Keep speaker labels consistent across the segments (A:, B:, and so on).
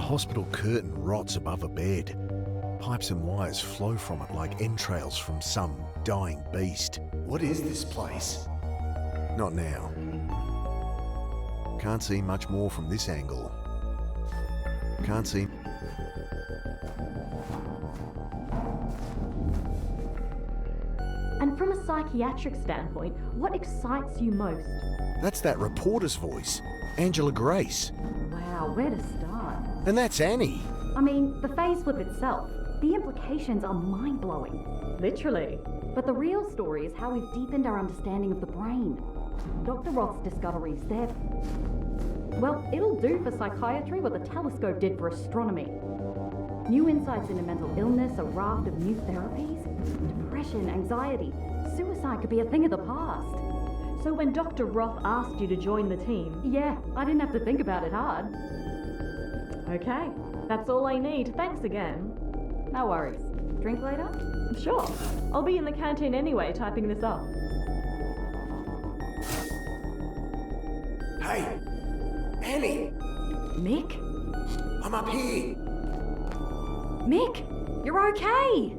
A: hospital curtain rots above a bed. Pipes and wires flow from it like entrails from some dying beast. What is this place? Not now. Can't see much more from this angle. Can't see...
B: And from a psychiatric standpoint, what excites you most?
A: That's that reporter's voice, Angela Grace.
B: Wow, where to start?
A: And that's Annie.
B: I mean, the phase flip itself, the implications are mind-blowing. Literally. But the real story is how we've deepened our understanding of the brain. Dr. Roth's discoveries, well, it'll do for psychiatry what the telescope did for astronomy. New insights into mental illness, a raft of new therapies, depression, anxiety, suicide could be a thing of the past. So when Dr. Roth asked you to join the team, yeah, I didn't have to think about it hard. Okay, that's all I need. Thanks again. No worries. Drink later? Sure. I'll be in the canteen anyway, typing this up.
A: Hey! Annie!
B: Mick?
A: I'm up here!
B: Mick, you're okay!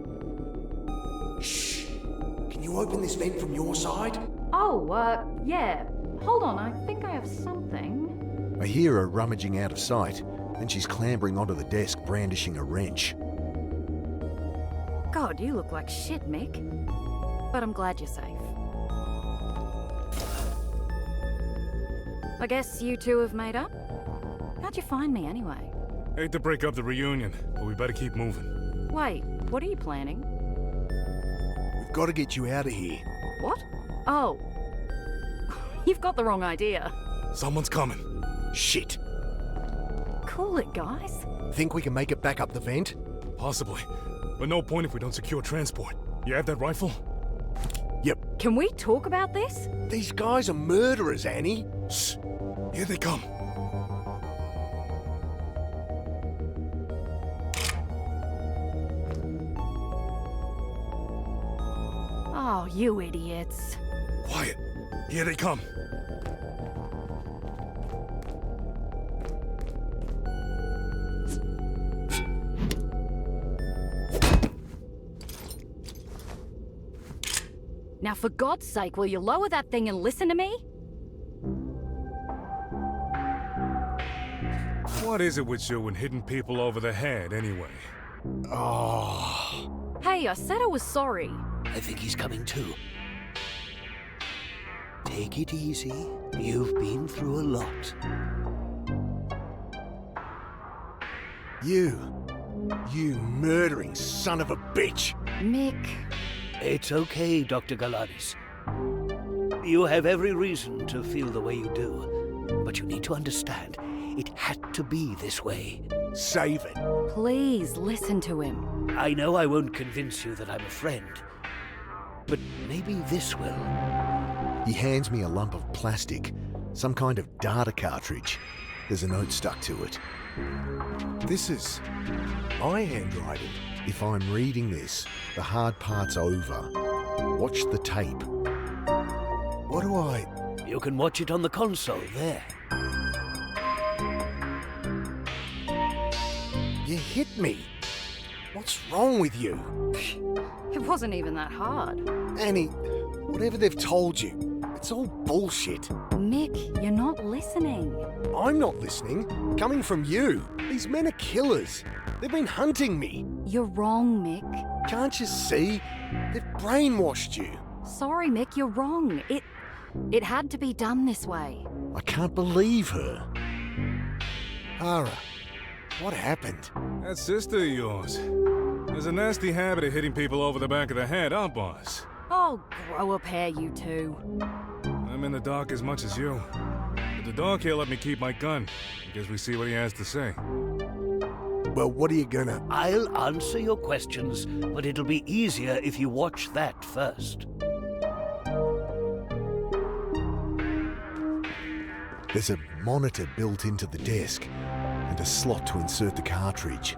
A: Shh! Can you open this vent from your side?
B: Oh, yeah. Hold on, I think I have something.
A: I hear her rummaging out of sight, and she's clambering onto the desk brandishing a wrench.
C: God, you look like shit, Mick. But I'm glad you're safe. I guess you two have made up? How'd you find me anyway?
D: Hate to break up the reunion, but we better keep moving.
C: Wait, what are you planning?
A: We've got to get you out of here.
C: What? Oh. You've got the wrong idea.
D: Someone's coming.
A: Shit!
C: Cool it, guys.
A: Think we can make it back up the vent?
D: Possibly. But no point if we don't secure transport. You have that rifle?
A: Yep.
C: Can we talk about this?
A: These guys are murderers, Annie.
D: Shh. Here they come.
C: Oh, you idiots.
D: Quiet. Here they come.
C: Now, for God's sake, will you lower that thing and listen to me?
D: What is it with you and hitting people over the head, anyway?
A: Oh.
C: Hey, I said I was sorry.
E: I think he's coming too. Take it easy. You've been through a lot.
A: You murdering son of a bitch!
C: Mick.
E: It's okay, Dr. Galanis. You have every reason to feel the way you do, but you need to understand, it had to be this way.
A: Save it.
C: Please listen to him.
E: I know I won't convince you that I'm a friend, but maybe this will.
A: He hands me a lump of plastic, some kind of data cartridge. There's a note stuck to it. This is my handwriting. If I'm reading this, the hard part's over. Watch the tape. What do I...
E: You can watch it on the console there.
A: You hit me. What's wrong with you?
C: It wasn't even that hard.
A: Annie, whatever they've told you, it's all bullshit.
C: Mick, you're not listening.
A: I'm not listening. Coming from you. These men are killers. They've been hunting me.
C: You're wrong, Mick.
A: Can't you see? They've brainwashed you.
C: Sorry, Mick, you're wrong. It had to be done this way.
A: I can't believe her. Ara, what happened?
D: That sister of yours. There's a nasty habit of hitting people over the back of the head, huh, boss?
C: Oh, grow a pair, you two.
D: I'm in the dark as much as you. But the dog here let me keep my gun. I guess we see what he has to say.
A: Well, what are you gonna...
E: I'll answer your questions, but it'll be easier if you watch that first.
A: There's a monitor built into the desk and a slot to insert the cartridge.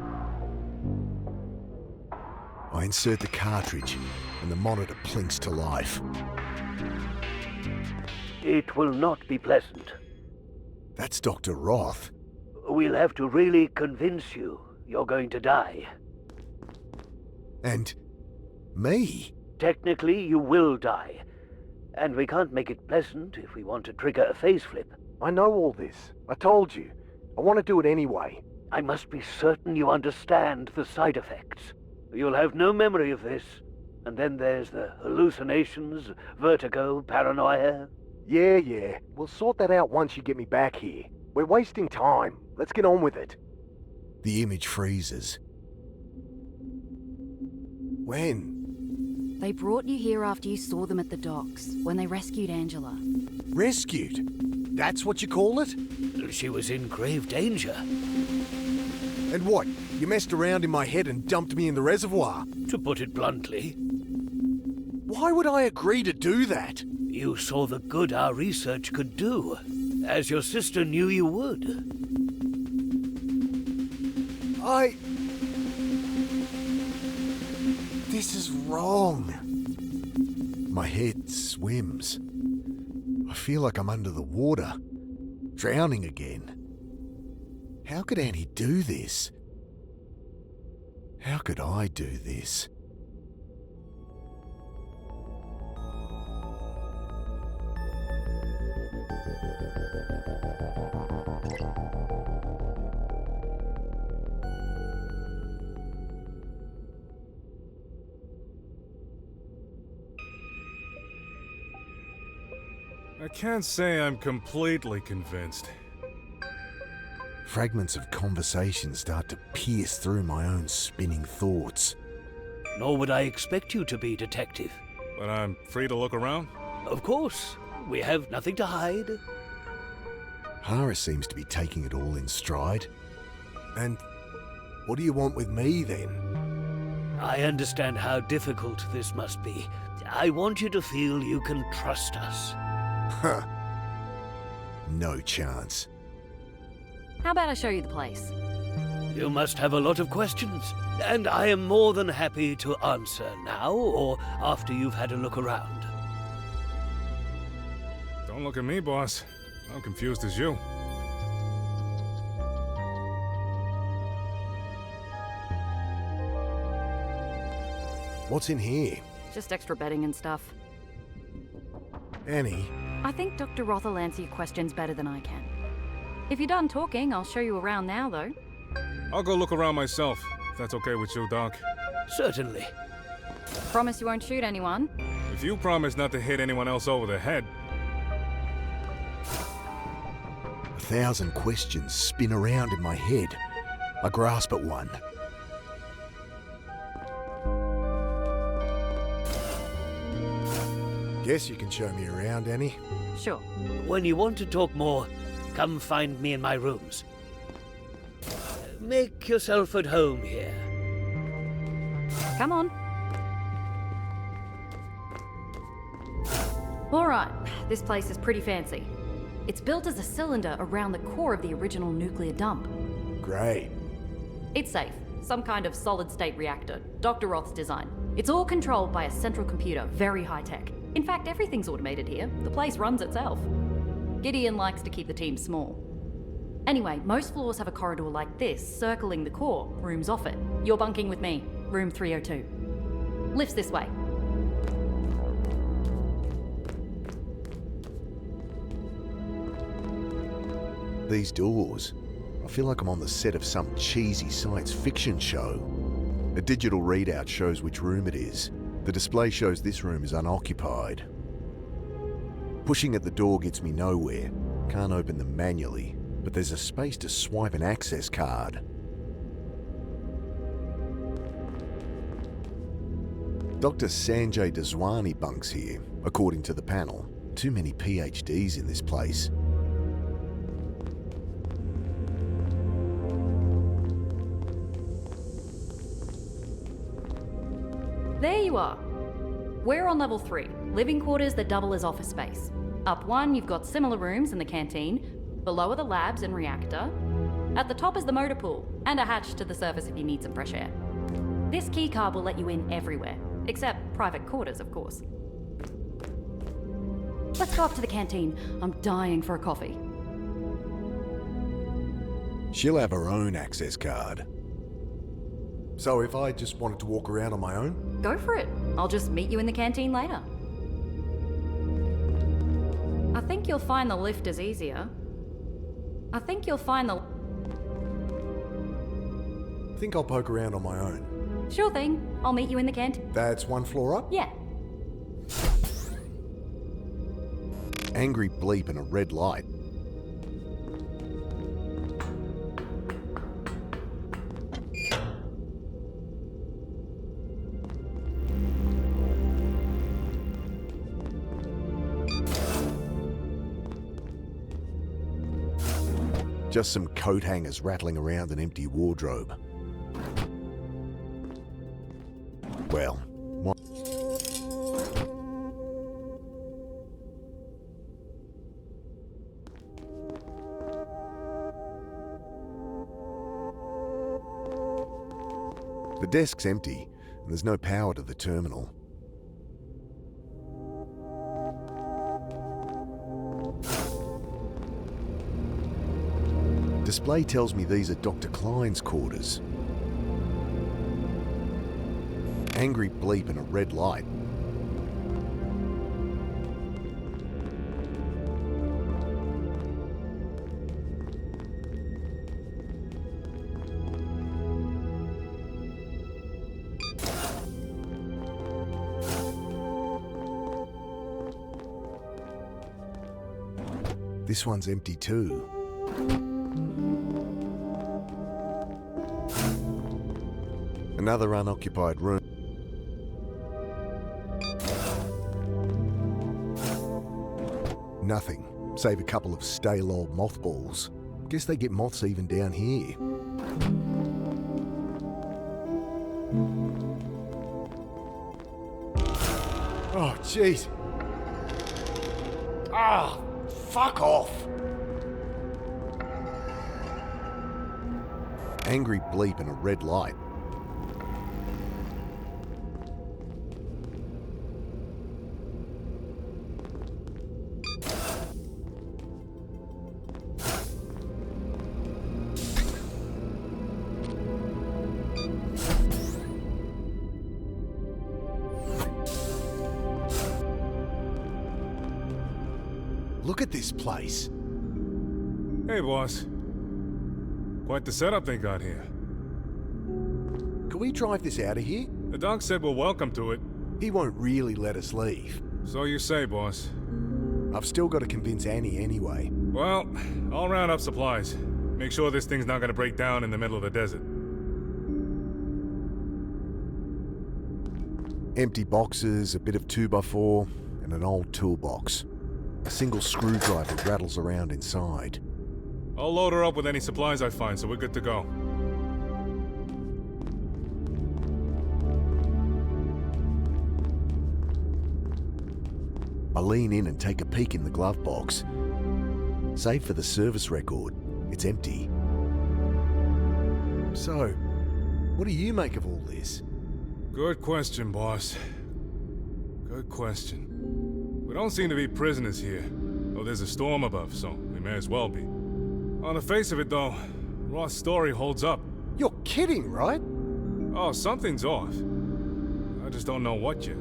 A: I insert the cartridge and the monitor plinks to life.
E: It will not be pleasant.
A: That's Dr. Roth.
E: We'll have to really convince you you're going to die.
A: And me?
E: Technically, you will die. And we can't make it pleasant if we want to trigger a phase flip.
F: I know all this. I told you. I want to do it anyway.
E: I must be certain you understand the side effects. You'll have no memory of this. And then there's the hallucinations, vertigo, paranoia.
F: Yeah. We'll sort that out once you get me back here. We're wasting time. Let's get on with it.
A: The image freezes. When?
C: They brought you here after you saw them at the docks, when they rescued Angela.
A: Rescued? That's what you call it?
E: She was in grave danger.
A: And what? You messed around in my head and dumped me in the reservoir?
E: To put it bluntly,
A: Why would I agree to do that?
E: you saw the good our research could do, as your sister knew you would.
A: This is wrong. My head swims. I feel like I'm under the water, drowning again. How could Annie do this? How could I do this?
D: I can't say I'm completely convinced.
A: Fragments of conversation start to pierce through my own spinning thoughts.
E: Nor would I expect you to be, Detective.
D: But I'm free to look around?
E: Of course, we have nothing to hide.
A: Hara seems to be taking it all in stride. And what do you want with me then?
E: I understand how difficult this must be. I want you to feel you can trust us.
A: Huh. No chance.
C: How about I show you the place?
E: You must have a lot of questions, and I am more than happy to answer now or after you've had a look around.
D: Don't look at me, boss. I'm confused as you.
A: What's in here?
C: Just extra bedding and stuff.
A: Annie?
C: I think Dr. Roth will answer your questions better than I can. If you're done talking, I'll show you around now, though.
D: I'll go look around myself, if that's okay with you, Doc.
E: Certainly.
C: Promise you won't shoot anyone?
D: If you promise not to hit anyone else over the head.
A: 1,000 questions spin around in my head. I grasp at one. Guess you can show me around, Annie.
C: Sure.
E: When you want to talk more, come find me in my rooms. Make yourself at home here.
C: Come on. Alright, this place is pretty fancy. It's built as a cylinder around the core of the original nuclear dump.
A: Great.
C: It's safe. Some kind of solid-state reactor. Dr. Roth's design. It's all controlled by a central computer, very high-tech. In fact, everything's automated here. The place runs itself. Gideon likes to keep the team small. Anyway, most floors have a corridor like this, circling the core, rooms off it. You're bunking with me, room 302. Lifts this way.
A: These doors. I feel like I'm on the set of some cheesy science fiction show. A digital readout shows which room it is. The display shows this room is unoccupied. Pushing at the door gets me nowhere. Can't open them manually, but there's a space to swipe an access card. Dr. Sanjay Daswani bunks here, according to the panel. Too many PhDs in this place.
C: There you are. We're on level 3, living quarters that double as office space. Up one, you've got similar rooms in the canteen. Below are the labs and reactor. At the top is the motor pool, and a hatch to the surface if you need some fresh air. This keycard will let you in everywhere, except private quarters, of course. Let's go up to the canteen. I'm dying for a coffee.
A: She'll have her own access card. So if I just wanted to walk around on my own?
C: Go for it. I'll just meet you in the canteen later. I think you'll find the lift is easier. I think you'll find the...
A: Think I'll poke around on my own.
C: Sure thing. I'll meet you in the canteen.
A: That's one floor up?
C: Yeah.
A: Angry bleep and a red light. Just some coat hangers rattling around an empty wardrobe. Well, what? The desk's empty, and there's no power to the terminal. Display tells me these are Dr. Klein's quarters. Angry bleep and a red light. This one's empty too. Another unoccupied room. Nothing, save a couple of stale old mothballs. Guess they get moths even down here. Oh, jeez. Ah, fuck off. Angry bleep and a red light. Look at this place.
D: Hey, boss. Quite the setup they got here.
A: Can we drive this out of here?
D: The doc said we're welcome to it.
A: He won't really let us leave.
D: So you say, boss.
A: I've still got to convince Annie anyway.
D: Well, I'll round up supplies. Make sure this thing's not gonna break down in the middle of the desert.
A: Empty boxes, a bit of 2x4, and an old toolbox. A single screwdriver rattles around inside.
D: I'll load her up with any supplies I find, so we're good to go.
A: I lean in and take a peek in the glove box. Save for the service record, it's empty. So, what do you make of all this?
D: Good question, boss. Good question. We don't seem to be prisoners here, though there's a storm above, so we may as well be. On the face of it, though, Roth's story holds up.
A: You're kidding, right?
D: Oh, something's off. I just don't know what yet.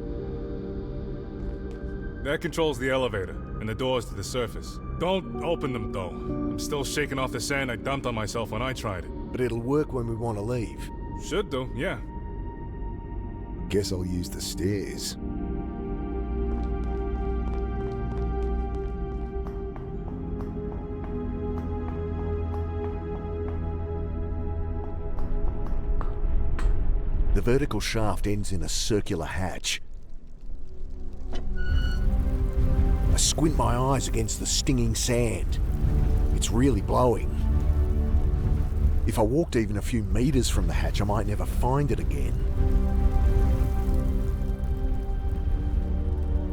D: That controls the elevator and the doors to the surface. Don't open them, though. I'm still shaking off the sand I dumped on myself when I tried it.
A: But it'll work when we want to leave.
D: Should do, yeah.
A: Guess I'll use the stairs. The vertical shaft ends in a circular hatch. I squint my eyes against the stinging sand. It's really blowing. If I walked even a few meters from the hatch, I might never find it again.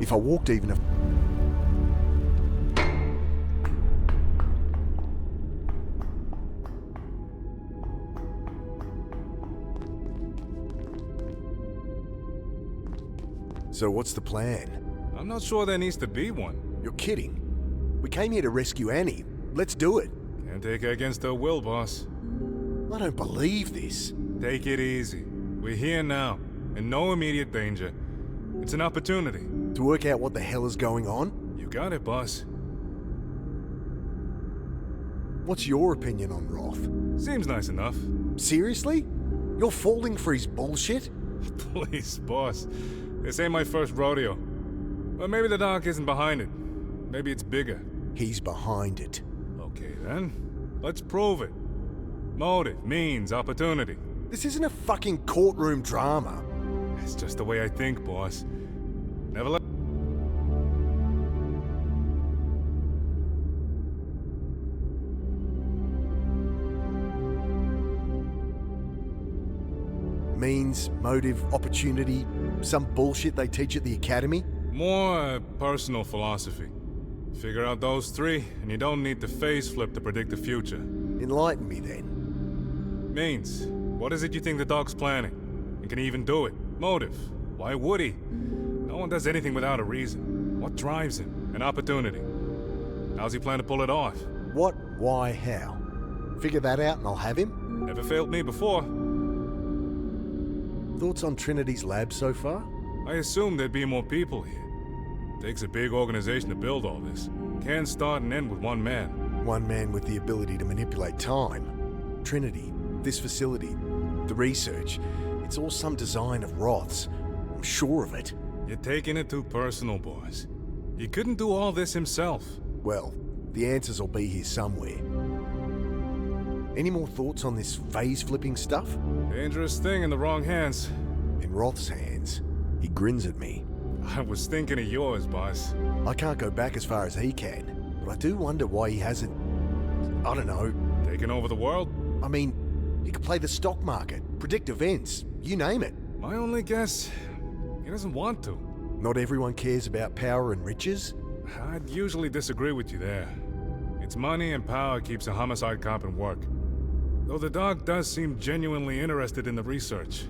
A: If I walked even a... So what's the plan?
D: I'm not sure there needs to be one.
A: You're kidding. We came here to rescue Annie. Let's do it.
D: Can't take her against her will, boss.
A: I don't believe this.
D: Take it easy. We're here now, in no immediate danger. It's an opportunity.
A: To work out what the hell is going on?
D: You got it, boss.
A: What's your opinion on Roth?
D: Seems nice enough.
A: Seriously? You're falling for his bullshit?
D: Please, boss. This ain't my first rodeo. But maybe the doc isn't behind it. Maybe it's bigger.
A: He's behind it.
D: Okay, then. Let's prove it. Motive, means, opportunity.
A: This isn't a fucking courtroom drama.
D: It's just the way I think, boss. Never let...
A: Means, motive, opportunity, some bullshit they teach at the academy?
D: More personal philosophy. Figure out those three, and you don't need to face flip to predict the future.
A: Enlighten me then.
D: Means, what is it you think the dog's planning? And can he even do it? Motive, why would he? No one does anything without a reason. What drives him? An opportunity. How's he plan to pull it off?
A: What, why, how? Figure that out and I'll have him?
D: Never failed me before.
A: Thoughts on Trinity's lab so far?
D: I assumed there'd be more people here. Takes a big organization to build all this. Can't start and end with one man.
A: One man with the ability to manipulate time. Trinity, this facility, the research, it's all some design of Roth's. I'm sure of it.
D: You're taking it too personal, boys. He couldn't do all this himself.
A: Well, the answers will be here somewhere. Any more thoughts on this phase-flipping stuff?
D: Dangerous thing in the wrong hands.
A: In Roth's hands, he grins at me.
D: I was thinking of yours, boss.
A: I can't go back as far as he can, but I do wonder why he hasn't... I don't know.
D: Taking over the world?
A: I mean, he could play the stock market, predict events, you name it.
D: My only guess, he doesn't want to.
A: Not everyone cares about power and riches?
D: I'd usually disagree with you there. It's money and power keeps a homicide cop in work. Though the dog does seem genuinely interested in the research.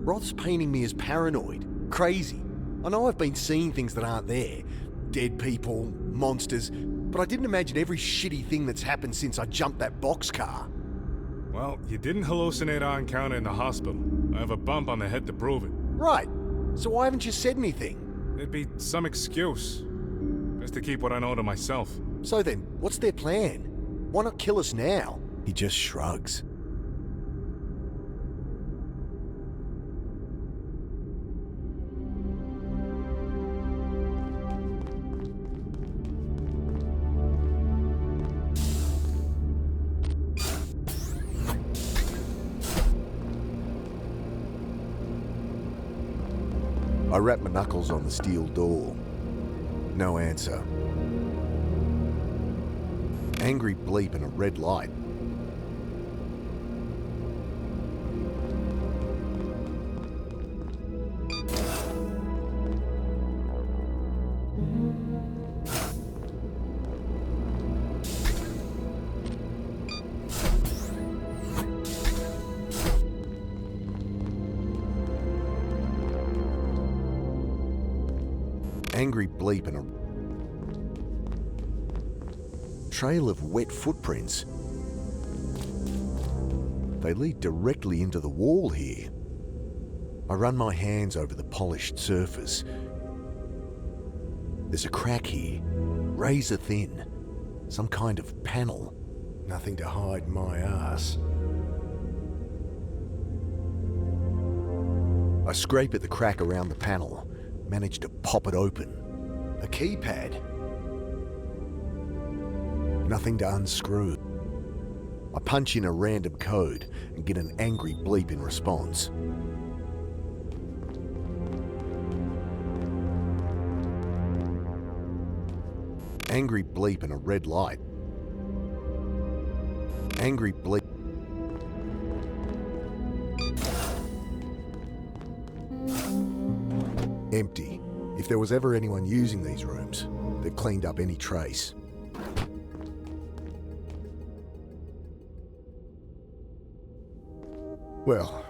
A: Roth's painting me as paranoid, crazy. I know I've been seeing things that aren't there. Dead people, monsters, but I didn't imagine every shitty thing that's happened since I jumped that boxcar.
D: Well, you didn't hallucinate our encounter in the hospital. I have a bump on the head to prove it.
A: Right, so why haven't you said anything?
D: There'd be some excuse. Just to keep what I know to myself.
A: So then, what's their plan? Why not kill us now? He just shrugs. I wrap my knuckles on the steel door. No answer. Angry bleep and a red light. Angry bleep and a trail of wet footprints. They lead directly into the wall here. I run my hands over the polished surface. There's a crack here, razor thin. Some kind of panel. Nothing to hide my ass. I scrape at the crack around the panel, manage to pop it open. A keypad. Nothing to unscrew. I punch in a random code and get an angry bleep in response. Angry bleep and a red light. Angry bleep. Empty. If there was ever anyone using these rooms, they've cleaned up any trace. Well,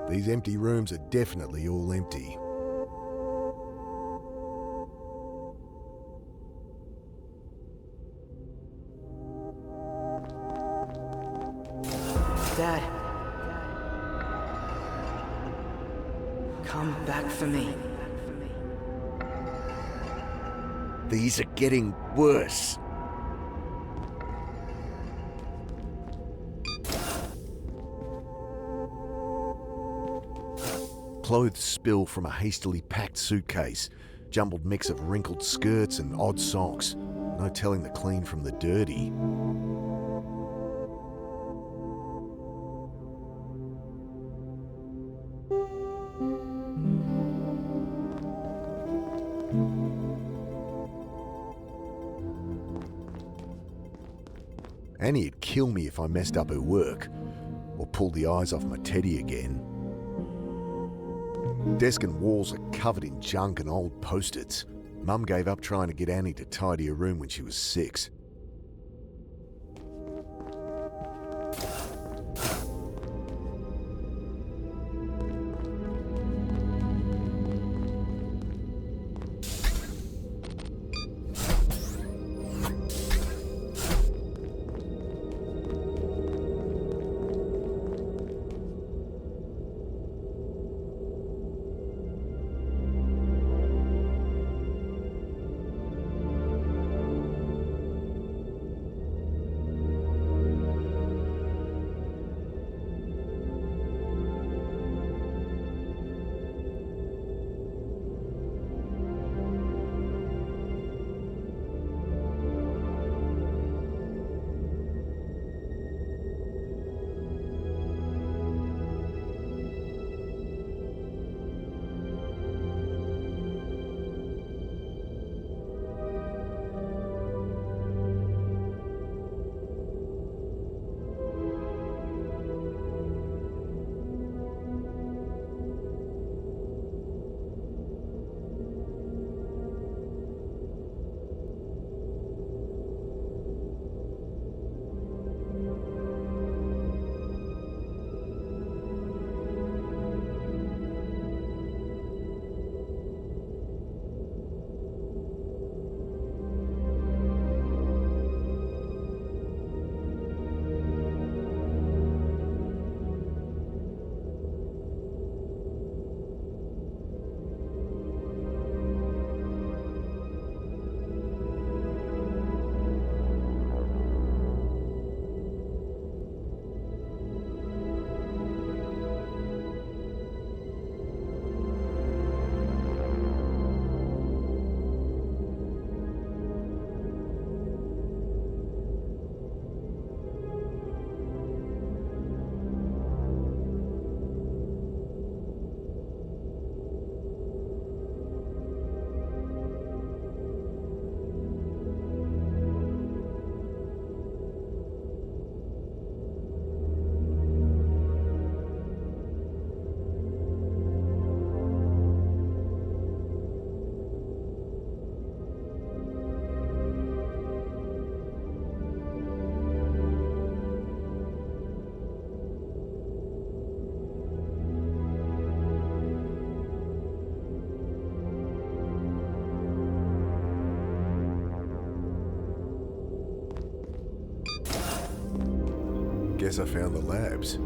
A: these empty rooms are definitely all empty.
G: Come back for me.
A: These are getting worse. Clothes spill from a hastily packed suitcase. Jumbled mix of wrinkled skirts and odd socks. No telling the clean from the dirty. Annie'd kill me if I messed up her work, or pulled the eyes off my teddy again. Desk and walls are covered in junk and old post-its. Mum gave up trying to get Annie to tidy her room when she was 6. Guess I found the labs.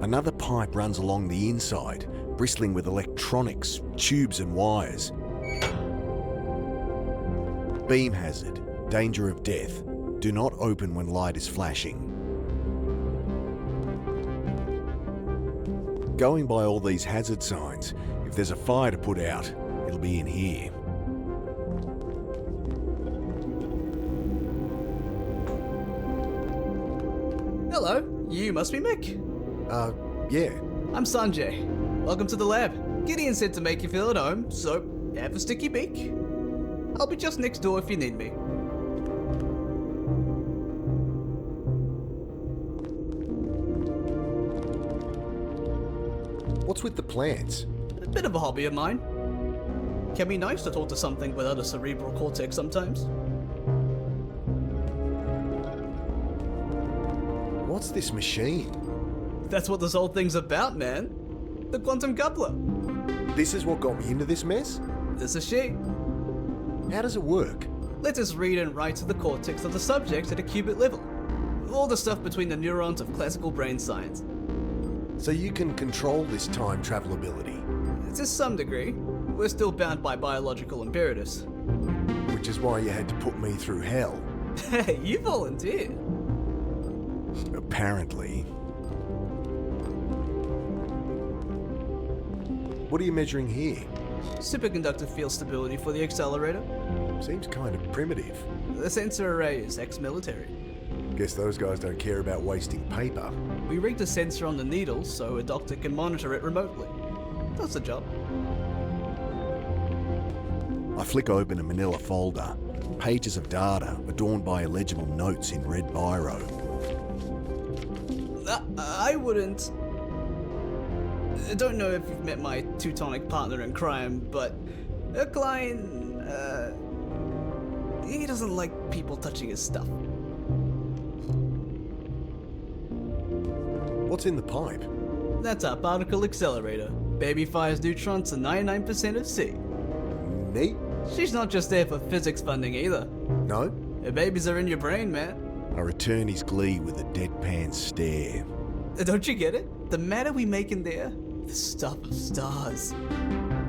A: Another pipe runs along the inside, bristling with electronics, tubes and wires. Beam hazard. Danger of death. Do not open when light is flashing. Going by all these hazard signs, if there's a fire to put out, it'll be in here.
H: Hello, you must be Mick.
A: Yeah.
H: I'm Sanjay. Welcome to the lab. Gideon said to make you feel at home, so have a sticky beak. I'll be just next door if you need me.
A: What's with the plants?
H: A bit of a hobby of mine. Can be nice to talk to something without a cerebral cortex sometimes.
A: What's this machine?
H: That's what this whole thing's about, man. The quantum coupler.
A: This is what got me into this mess?
H: This is she.
A: How does it work?
H: Let us read and write to the cortex of the subject at a qubit level. All the stuff between the neurons of classical brain science.
A: So you can control this time travel ability,
H: To some degree, we're still bound by biological imperatives.
A: which is why you had to put me through hell.
H: Hey, you volunteered.
A: Apparently. What are you measuring here?
H: Superconductive field stability for the accelerator.
A: Seems kind of primitive.
H: The sensor array is ex-military.
A: Guess those guys don't care about wasting paper.
H: We rigged a sensor on the needle so a doctor can monitor it remotely. That's the job.
A: I flick open a manila folder. Pages of data adorned by illegible notes in red biro.
H: I wouldn't... I don't know if you've met my Teutonic partner in crime, but a client, he doesn't like people touching his stuff.
A: What's in the pipe?
H: That's our particle accelerator. Baby fires neutrons to 99% of C.
A: Neat?
H: She's not just there for physics funding either.
A: No?
H: Her babies are in your brain, man.
A: I return his glee with a deadpan stare.
H: Don't you get it? The matter we make in there, the stuff of stars.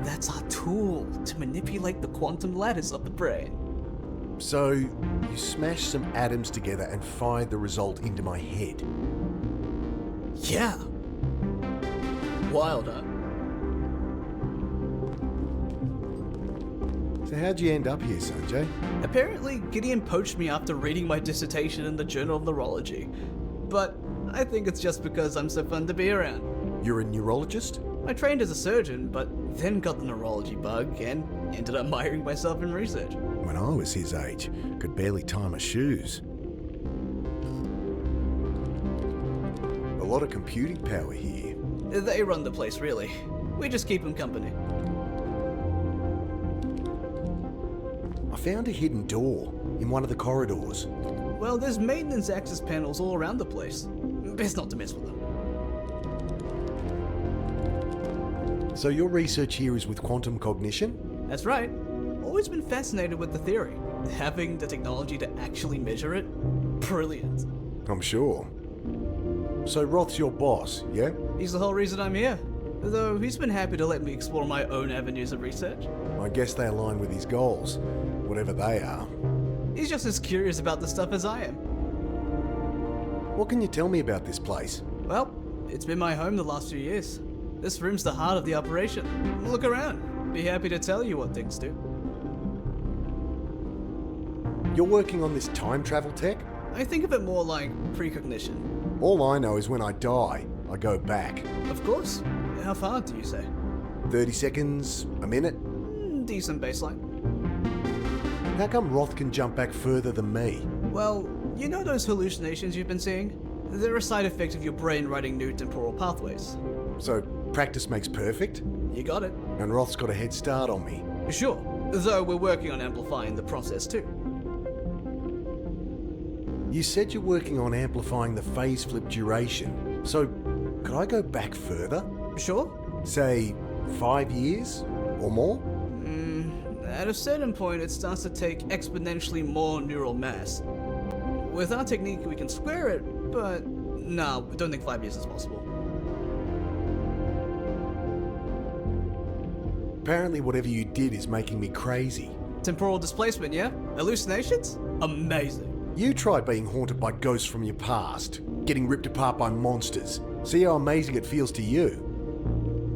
H: That's our tool to manipulate the quantum lattice of the brain.
A: So, you smashed some atoms together and fired the result into my head.
H: Yeah. Wild, huh?
A: So how'd you end up here, Sanjay?
H: Apparently, Gideon poached me after reading my dissertation in the Journal of Neurology. But I think it's just because I'm so fun to be around.
A: You're a neurologist?
H: I trained as a surgeon, but then got the neurology bug and ended up miring myself in research.
A: When I was his age, could barely tie my shoes. A lot of computing power here.
H: They run the place, really. We just keep them company.
A: I found a hidden door in one of the corridors.
H: Well, there's maintenance access panels all around the place. Best not to mess with them.
A: So your research here is with quantum cognition?
H: That's right. Always been fascinated with the theory. Having the technology to actually measure it? Brilliant.
A: I'm sure. So Roth's your boss, yeah?
H: He's the whole reason I'm here. Though he's been happy to let me explore my own avenues of research.
A: I guess they align with his goals, whatever they are.
H: He's just as curious about the stuff as I am.
A: What can you tell me about this place?
H: Well, it's been my home the last few years. This room's the heart of the operation. Look around. Be happy to tell you what things do.
A: You're working on this time travel tech?
H: I think of it more like precognition.
A: All I know is when I die, I go back.
H: Of course. How far do you say?
A: 30 seconds, a minute?
H: Decent baseline.
A: How come Roth can jump back further than me?
H: Well, you know those hallucinations you've been seeing? They're a side effect of your brain writing new temporal pathways.
A: So practice makes perfect?
H: You got it.
A: And Roth's got a head start on me.
H: Sure, though we're working on amplifying the process too.
A: You said you're working on amplifying the phase flip duration. So could I go back further?
H: Sure.
A: Say 5 years or more?
H: At a certain point, it starts to take exponentially more neural mass. With our technique, we can square it, but no, I don't think 5 years is possible.
A: Apparently whatever you did is making me crazy.
H: Temporal displacement, yeah? Hallucinations? Amazing.
A: You try being haunted by ghosts from your past, getting ripped apart by monsters. See how amazing it feels to you.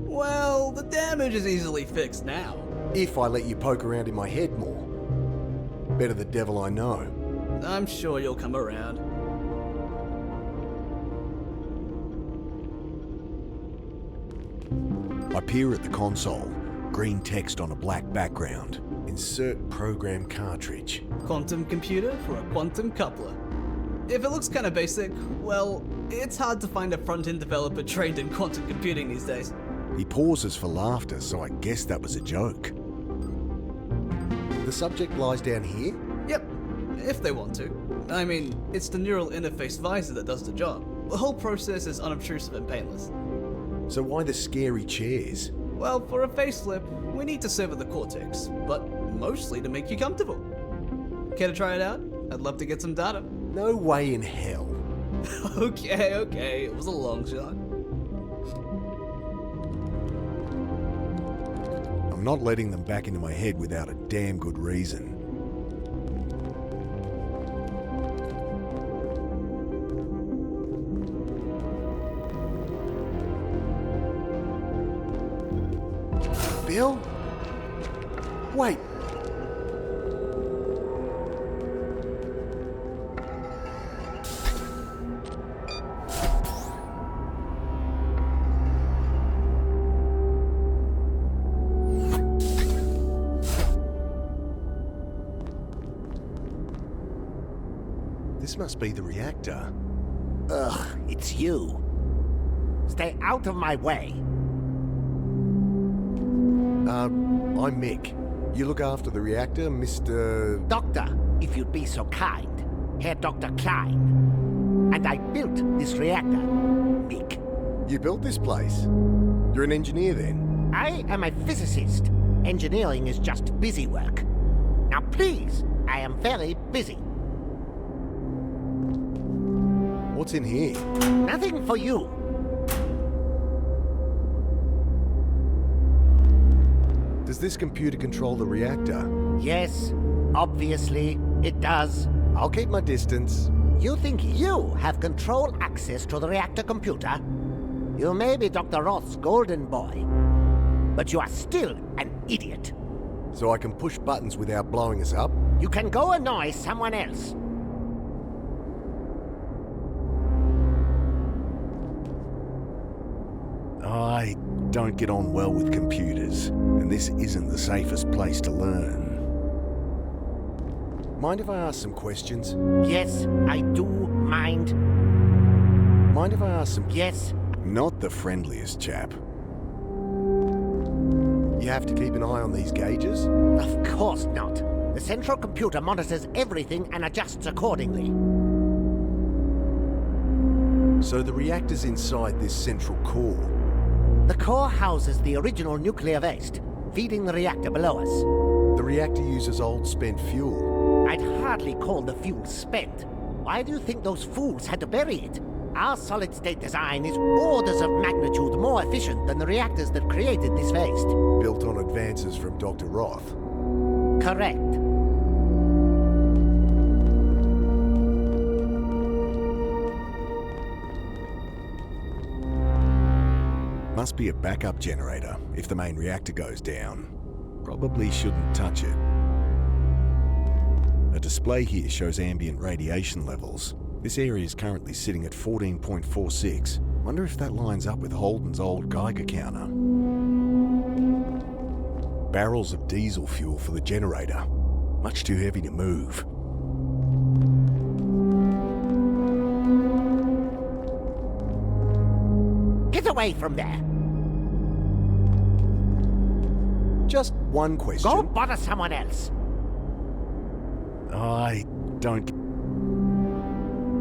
H: Well, the damage is easily fixed now.
A: If I let you poke around in my head more. Better the devil I know.
H: I'm sure you'll come around.
A: I peer at the console, green text on a black background. Insert program cartridge.
H: Quantum computer for a quantum coupler. If it looks kind of basic, well, it's hard to find a front-end developer trained in quantum computing these days.
A: He pauses for laughter, so I guess that was a joke. The subject lies down here?
H: Yep, if they want to. I mean, it's the neural interface visor that does the job. The whole process is unobtrusive and painless.
A: So why the scary chairs?
H: Well, for a facelift, we need to sever the cortex, but mostly to make you comfortable. Care to try it out? I'd love to get some data.
A: No way in hell.
H: Okay, it was a long shot.
A: I'm not letting them back into my head without a damn good reason. Bill? Wait. This must be the reactor.
E: Ugh, it's you. Stay out of my way.
A: I'm Mick. You look after the reactor, Mr...
E: Doctor, if you'd be so kind. Herr Dr. Klein. And I built this reactor, Mick.
A: You built this place? You're an engineer then?
E: I am a physicist. Engineering is just busy work. Now please, I am very busy.
A: What's in here?
E: Nothing for you.
A: Does this computer control the reactor?
E: Yes, obviously, it does.
A: I'll keep my distance.
E: You think you have control access to the reactor computer? You may be Dr. Roth's golden boy, but you are still an idiot.
A: So I can push buttons without blowing us up?
E: You can go annoy someone else.
A: I don't get on well with computers, and this isn't the safest place to learn. Mind if I ask some questions?
E: Yes, I do mind.
A: Mind if I ask some...
E: Yes.
A: Not the friendliest chap. You have to keep an eye on these gauges?
E: Of course not. The central computer monitors everything and adjusts accordingly.
A: So the reactor's inside this central core.
E: The core houses the original nuclear waste, feeding the reactor below us.
A: The reactor uses old spent fuel.
E: I'd hardly call the fuel spent. Why do you think those fools had to bury it? Our solid-state design is orders of magnitude more efficient than the reactors that created this waste.
A: Built on advances from Dr. Roth.
E: Correct.
A: Must be a backup generator if the main reactor goes down. Probably shouldn't touch it. A display here shows ambient radiation levels. This area is currently sitting at 14.46. Wonder if that lines up with Holden's old Geiger counter. Barrels of diesel fuel for the generator. Much too heavy to move.
E: Get away from there!
A: Just one question.
E: Go bother someone else!
A: I don't...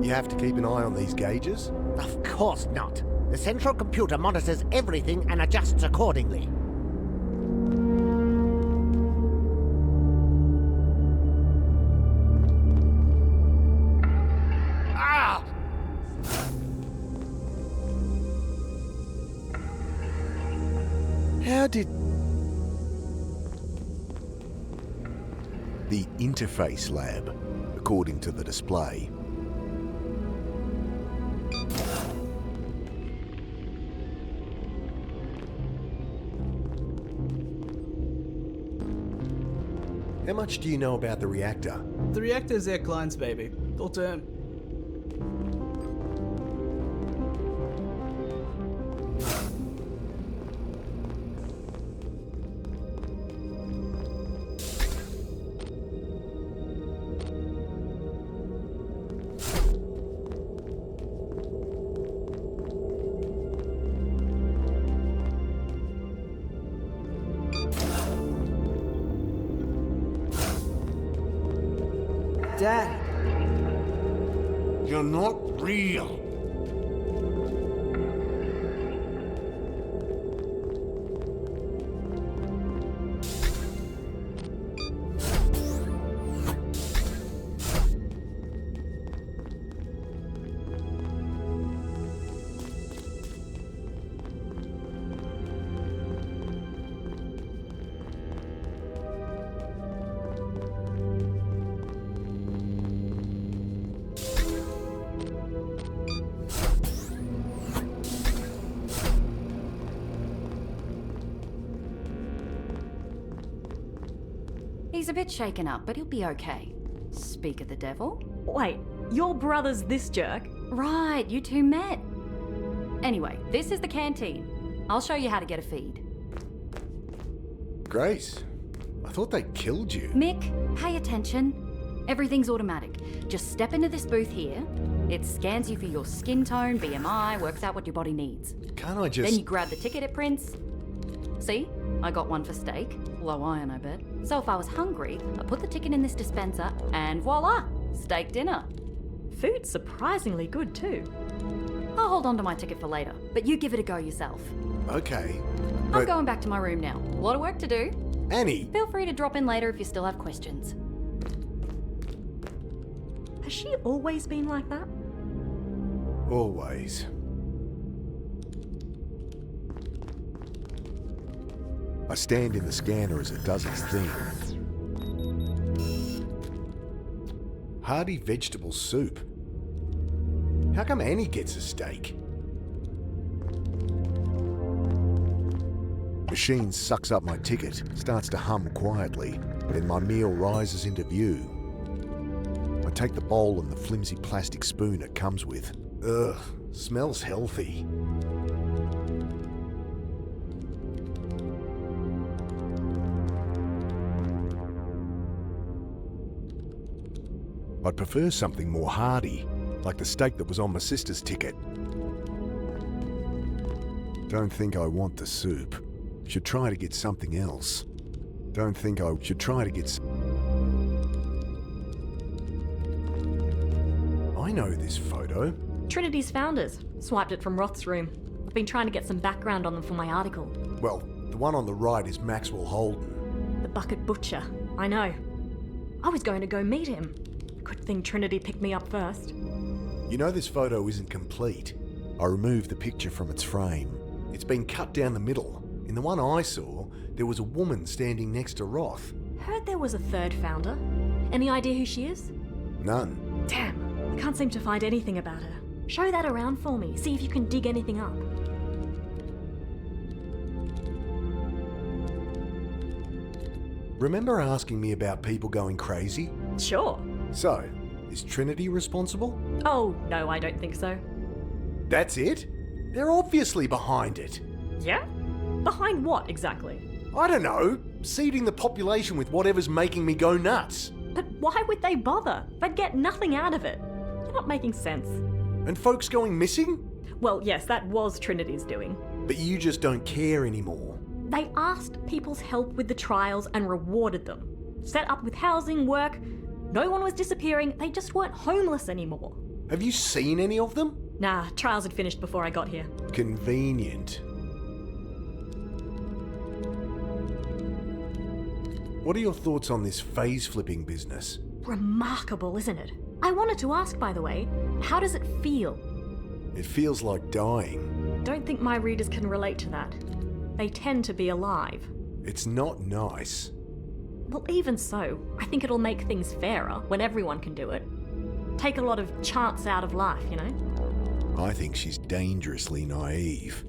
A: You have to keep an eye on these gauges?
E: Of course not. The central computer monitors everything and adjusts accordingly. Ah!
A: How did... The interface lab, according to the display. How much do you know about the reactor?
H: The reactor is Herr Klein's baby. Talk to him.
E: Dad.
G: You're not real.
C: He's a bit shaken up, but he'll be okay. Speak of the devil.
B: Wait, your brother's this jerk?
C: Right, you two met. Anyway, this is the canteen. I'll show you how to get a feed.
A: Grace, I thought they killed you.
C: Mick, pay attention. Everything's automatic. Just step into this booth here. It scans you for your skin tone, BMI, works out what your body needs.
A: Can't I just...
C: Then you grab the ticket it prints. See? I got one for steak. Low iron, I bet. So if I was hungry, I put the ticket in this dispenser and voila! Steak dinner.
B: Food's surprisingly good too.
C: I'll hold on to my ticket for later, but you give it a go yourself.
A: Okay,
C: I'm
A: but...
C: going back to my room now. A lot of work to do.
A: Annie!
C: Feel free to drop in later if you still have questions.
B: Has she always been like that?
A: Always. I stand in the scanner as it does its thing. Hearty vegetable soup. How come Annie gets a steak? Machine sucks up my ticket, starts to hum quietly, then my meal rises into view. I take the bowl and the flimsy plastic spoon it comes with. Ugh, smells healthy. I'd prefer something more hearty, like the steak that was on my sister's ticket. Don't think I want the soup. Should try to get something else. Don't think I should try to get... I know this photo.
B: Trinity's founders. Swiped it from Roth's room. I've been trying to get some background on them for my article.
A: Well, the one on the right is Maxwell Holden.
B: The Bucket Butcher. I know. I was going to go meet him. Good thing Trinity picked me up first.
A: You know this photo isn't complete. I removed the picture from its frame. It's been cut down the middle. In the one I saw, there was a woman standing next to Roth.
B: Heard there was a third founder. Any idea who she is?
A: None.
B: Damn, I can't seem to find anything about her. Show that around for me, see if you can dig anything up.
A: Remember asking me about people going crazy?
B: Sure.
A: So, is Trinity responsible?
B: Oh, no, I don't think so.
A: That's it? They're obviously behind it.
B: Yeah? Behind what, exactly?
A: I don't know. Seeding the population with whatever's making me go nuts.
B: But why would they bother? They'd get nothing out of it. You're not making sense.
A: And folks going missing?
B: Well, yes, that was Trinity's doing.
A: But you just don't care anymore.
B: They asked people's help with the trials and rewarded them. Set up with housing, work. No one was disappearing, they just weren't homeless anymore.
A: Have you seen any of them?
B: Nah, trials had finished before I got here.
A: Convenient. What are your thoughts on this phase-flipping business?
B: Remarkable, isn't it? I wanted to ask, by the way, how does it feel?
A: It feels like dying.
B: Don't think my readers can relate to that. They tend to be alive.
A: It's not nice.
B: Well, even so, I think it'll make things fairer when everyone can do it. Take a lot of chance out of life, you know?
A: I think she's dangerously naive.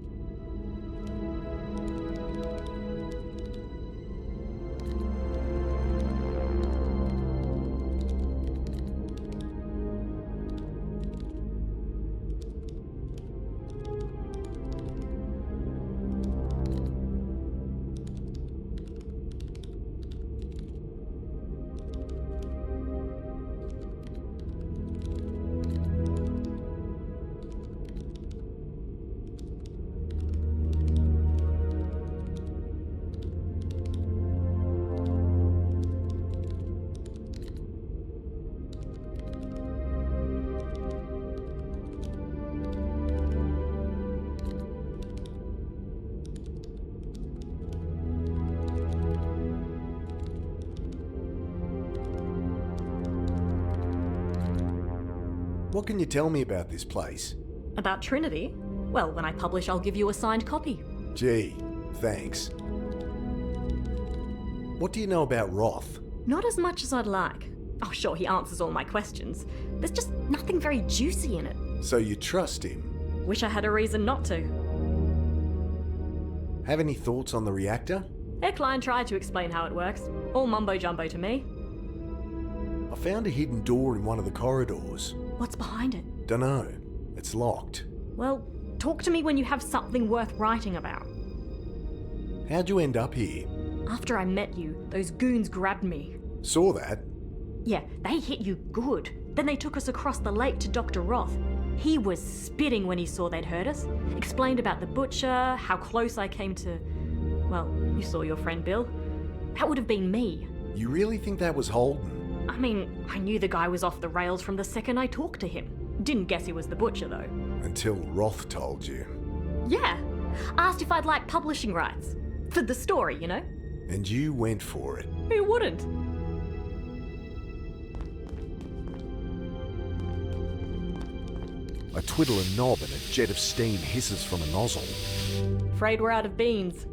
A: What can you tell me about this place?
B: About Trinity? Well, when I publish, I'll give you a signed copy.
A: Gee, thanks. What do you know about Roth?
B: Not as much as I'd like. Oh, sure, he answers all my questions. There's just nothing very juicy in it.
A: So you trust him?
B: Wish I had a reason not to.
A: Have any thoughts on the reactor?
G: Eckline tried to explain how it works. All mumbo-jumbo to me.
A: I found a hidden door in one of the corridors.
G: What's behind it?
A: Dunno. It's locked.
G: Well, talk to me when you have something worth writing about.
A: How'd you end up here?
G: After I met you, those goons grabbed me.
A: Saw that?
G: Yeah, they hit you good. Then they took us across the lake to Dr. Roth. He was spitting when he saw they'd hurt us. Explained about the butcher, how close I came to... Well, you saw your friend Bill. That would have been me.
A: You really think that was Holden?
G: I mean, I knew the guy was off the rails from the second I talked to him. Didn't guess he was the butcher, though.
A: Until Roth told you.
G: Yeah. Asked if I'd like publishing rights. For the story, you know?
A: And you went for it.
G: Who wouldn't?
A: I twiddle a knob and a jet of steam hisses from a nozzle.
G: Afraid we're out of beans.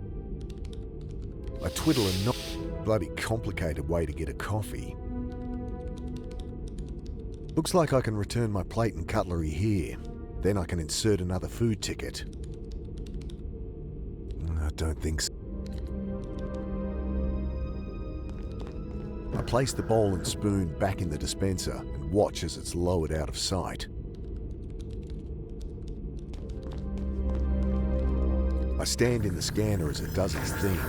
A: I twiddle a knob. Bloody complicated way to get a coffee. Looks like I can return my plate and cutlery here. Then I can insert another food ticket. I don't think so. I place the bowl and spoon back in the dispenser and watch as it's lowered out of sight. I stand in the scanner as it does its thing.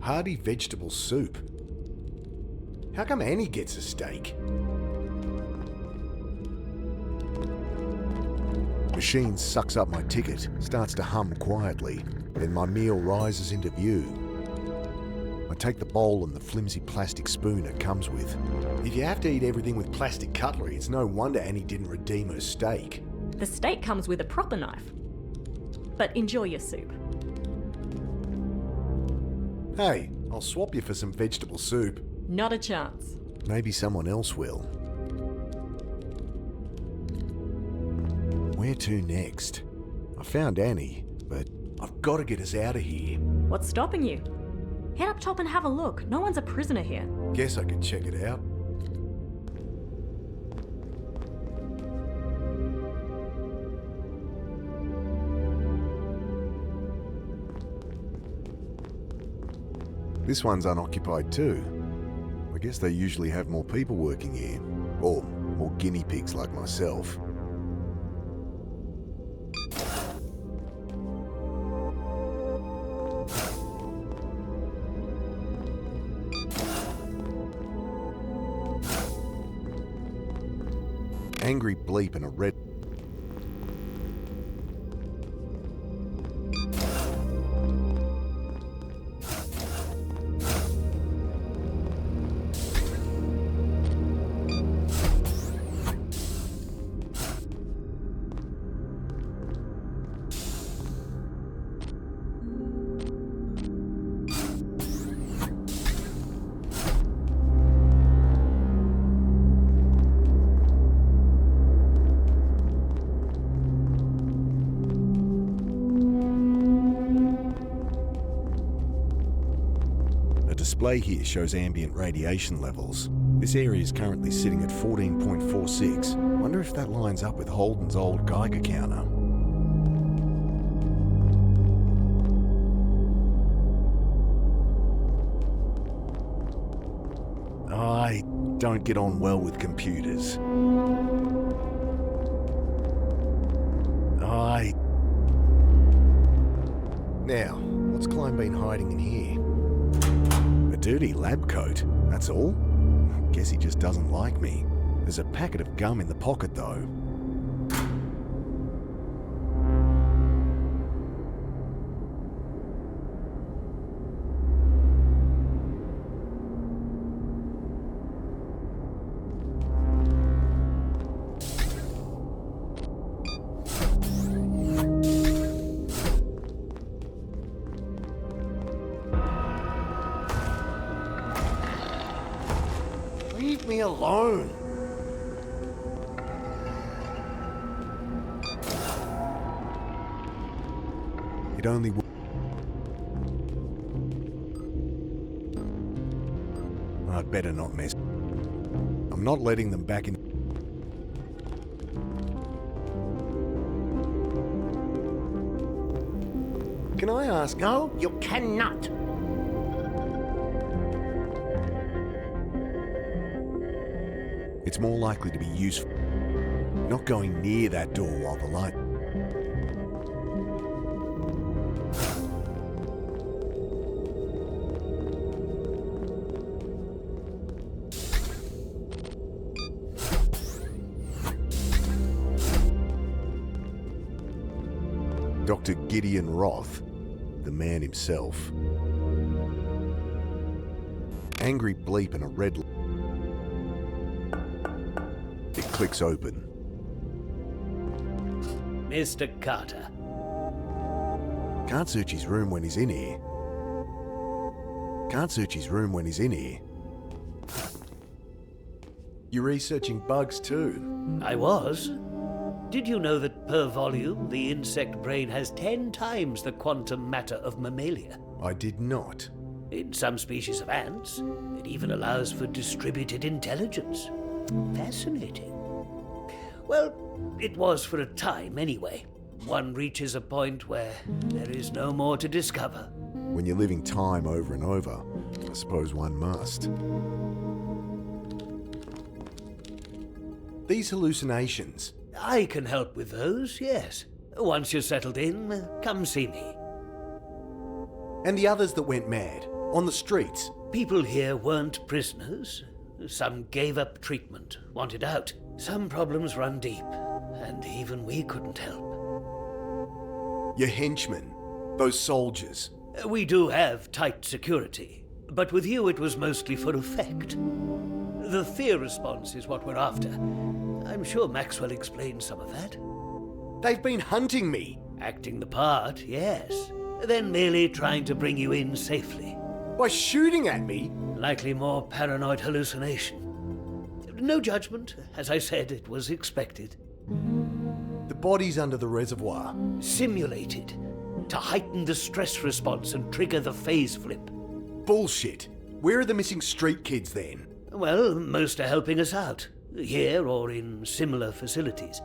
A: Hearty vegetable soup. How come Annie gets a steak? Machine sucks up my ticket, starts to hum quietly. Then my meal rises into view. I take the bowl and the flimsy plastic spoon it comes with. If you have to eat everything with plastic cutlery, it's no wonder Annie didn't redeem her steak.
G: The steak comes with a proper knife. But enjoy your soup.
A: Hey, I'll swap you for some vegetable soup.
G: Not a chance.
A: Maybe someone else will. Where to next? I found Annie, but I've got to get us out of here.
G: What's stopping you? Head up top and have a look. No one's a prisoner here.
A: Guess I could check it out. This one's unoccupied too. I guess they usually have more people working here. Or more guinea pigs like myself. Angry bleep and a red... display here shows ambient radiation levels. This area is currently sitting at 14.46. Wonder if that lines up with Holden's old Geiger counter. I don't get on well with computers. Now, what's Klein been hiding in here? A dirty lab coat, that's all? Guess he just doesn't like me. There's a packet of gum in the pocket though. Leave me alone! It only... I'd better not mess. I'm not letting them back in. Can I ask?
E: No, you cannot.
A: It's more likely to be useful not going near that door while the light... Dr. Gideon Roth, the man himself. Angry bleep and a red... It clicks open.
I: Mr. Carter.
A: Can't search his room when he's in here. Can't search his room when he's in here. You're researching bugs too?
I: I was. Did you know that per volume, the insect brain has 10 times the quantum matter of mammalia?
A: I did not.
I: In some species of ants, it even allows for distributed intelligence. Fascinating. Well, it was for a time anyway. One reaches a point where there is no more to discover.
A: When you're living time over and over, I suppose one must. These hallucinations...
I: I can help with those, yes. Once you're settled in, come see me.
A: And the others that went mad, on the streets.
I: People here weren't prisoners. Some gave up treatment, wanted out. Some problems run deep, and even we couldn't help.
A: Your henchmen, those soldiers.
I: We do have tight security, but with you it was mostly for effect. The fear response is what we're after. I'm sure Maxwell explained some of that.
A: They've been hunting me.
I: Acting the part, yes. Then merely trying to bring you in safely.
A: By shooting at me?
I: Likely more paranoid hallucination. No judgment. As I said, it was expected.
A: The body's under the reservoir.
I: Simulated. To heighten the stress response and trigger the phase flip.
A: Bullshit. Where are the missing street kids then?
I: Well, most are helping us out. Here or in similar facilities.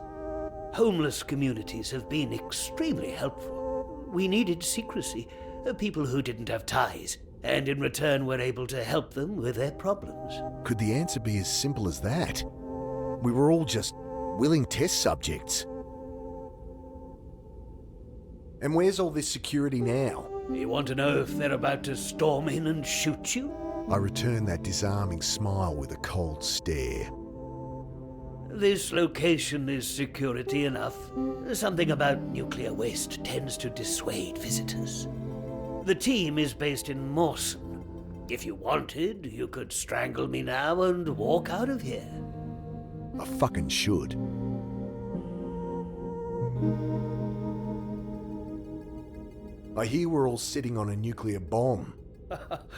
I: Homeless communities have been extremely helpful. We needed secrecy, people who didn't have ties, and in return were able to help them with their problems.
A: Could the answer be as simple as that? We were all just willing test subjects. And where's all this security now?
I: You want to know if they're about to storm in and shoot you?
A: I return that disarming smile with a cold stare.
I: This location is security enough. Something about nuclear waste tends to dissuade visitors. The team is based in Mawson. If you wanted, you could strangle me now and walk out of here.
A: I fucking should. I hear we're all sitting on a nuclear bomb.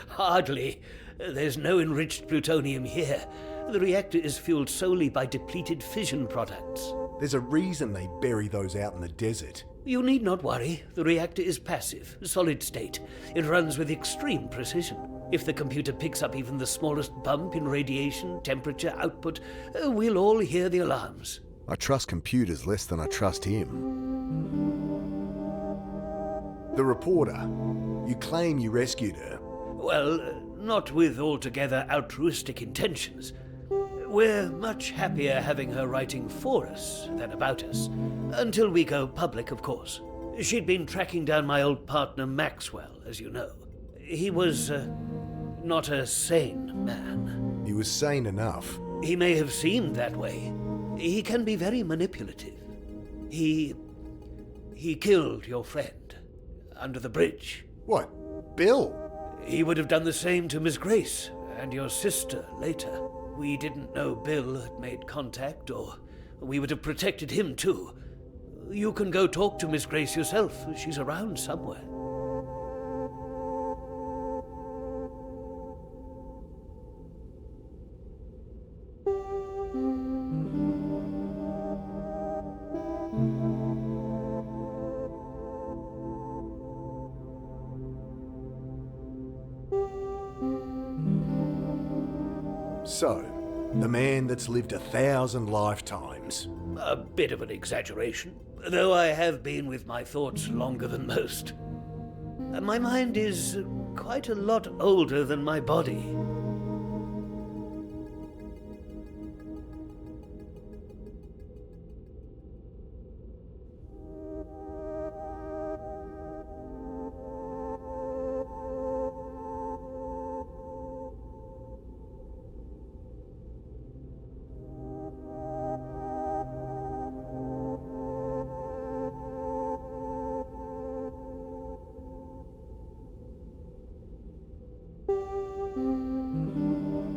I: Hardly. There's no enriched plutonium here. The reactor is fueled solely by depleted fission products.
A: There's a reason they bury those out in the desert.
I: You need not worry. The reactor is passive, solid state. It runs with extreme precision. If the computer picks up even the smallest bump in radiation, temperature, output, we'll all hear the alarms.
A: I trust computers less than I trust him. The reporter, you claim you rescued her.
I: Well, not with altogether altruistic intentions. We're much happier having her writing for us than about us. Until we go public, of course. She'd been tracking down my old partner Maxwell, as you know. He was, not a sane man.
A: He was sane enough.
I: He may have seemed that way. He can be very manipulative. He killed your friend. Under the bridge.
A: What? Bill?
I: He would have done the same to Miss Grace and your sister later. We didn't know Bill had made contact, or we would have protected him too. You can go talk to Miss Grace yourself. She's around somewhere.
A: So, the man that's lived 1,000 lifetimes.
I: A bit of an exaggeration, though I have been with my thoughts longer than most. My mind is quite a lot older than my body.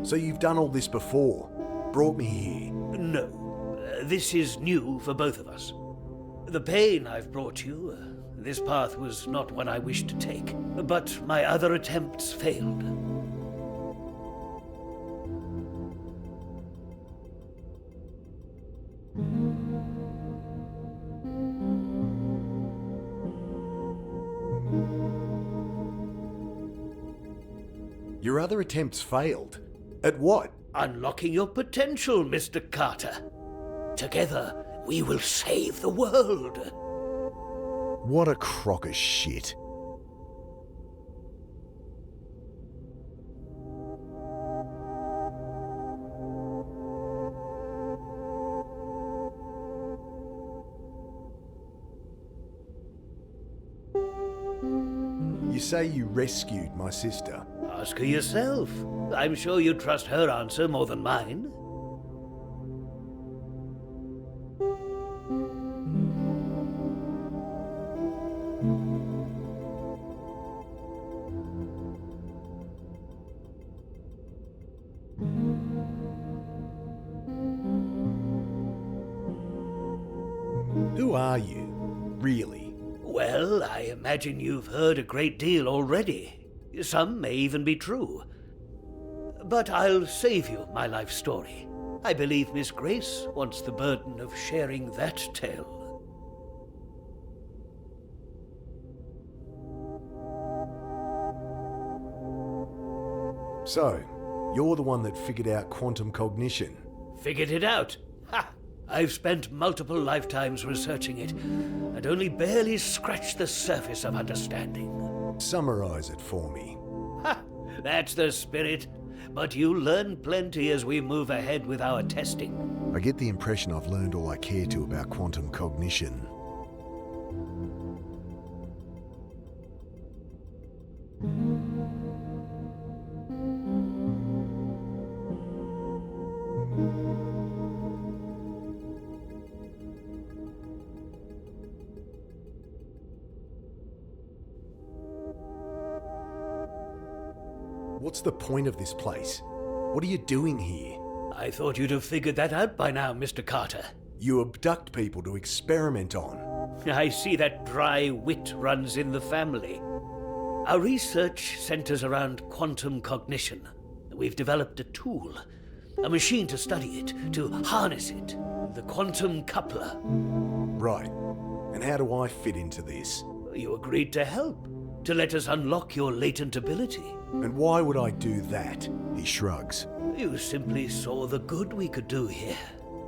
A: So you've done all this before? Brought me here?
I: No, this is new for both of us. The pain I've brought you, this path was not one I wished to take, but my other attempts failed.
A: Your other attempts failed? At what?
I: Unlocking your potential, Mr. Carter. Together, we will save the world.
A: What a crock of shit. You say you rescued my sister?
I: Ask her yourself. I'm sure you'd trust her answer more than mine.
A: Who are you, really?
I: Well, I imagine you've heard a great deal already. Some may even be true. But I'll save you my life story. I believe Miss Grace wants the burden of sharing that tale.
A: So, you're the one that figured out quantum cognition?
I: Figured it out? Ha! I've spent multiple lifetimes researching it, and only barely scratched the surface of understanding.
A: Summarize it for me.
I: Ha! That's the spirit. But you'll learn plenty as we move ahead with our testing.
A: I get the impression I've learned all I care to about quantum cognition. What's the point of this place? What are you doing here?
I: I thought you'd have figured that out by now, Mr. Carter.
A: You abduct people to experiment on.
I: I see that dry wit runs in the family. Our research centers around quantum cognition. We've developed a tool, a machine to study it, to harness it, the quantum coupler.
A: Right. And how do I fit into this?
I: You agreed to help, to let us unlock your latent ability.
A: And why would I do that? He shrugs.
I: You simply saw the good we could do here.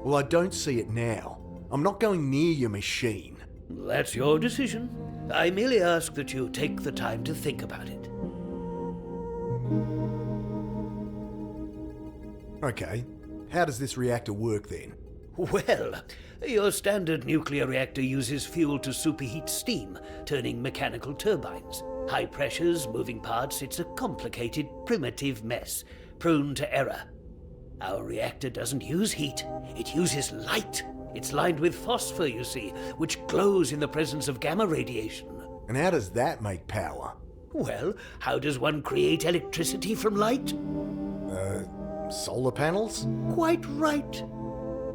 A: Well, I don't see it now. I'm not going near your machine.
I: That's your decision. I merely ask that you take the time to think about it.
A: Okay. How does this reactor work then?
I: Well, your standard nuclear reactor uses fuel to superheat steam, turning mechanical turbines. High pressures, moving parts, it's a complicated, primitive mess, prone to error. Our reactor doesn't use heat, it uses light. It's lined with phosphor, you see, which glows in the presence of gamma radiation.
A: And how does that make power?
I: Well, how does one create electricity from light?
A: Solar panels?
I: Quite right.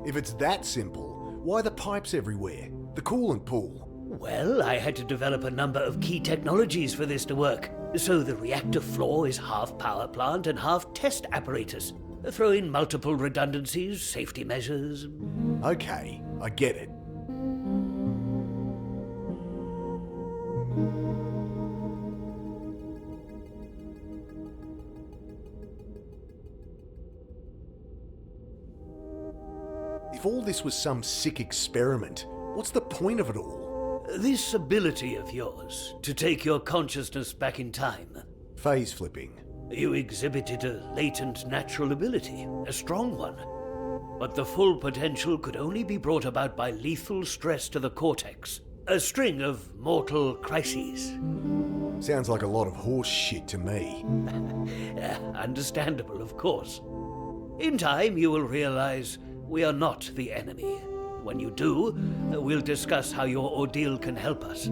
A: If it's that simple, why the pipes everywhere? The coolant pool?
I: Well, I had to develop a number of key technologies for this to work. So the reactor floor is half power plant and half test apparatus. Throw in multiple redundancies, safety measures.
A: Okay, I get it. If all this was some sick experiment, what's the point of it all?
I: This ability of yours to take your consciousness back in time,
A: Phase flipping.
I: you exhibited a latent natural ability, a strong one. But the full potential could only be brought about by lethal stress to the cortex. A string of mortal crises.
A: Sounds like a lot of horse shit to me.
I: Understandable, of course. In time, you will realize we are not the enemy. When you do, we'll discuss how your ordeal can help us.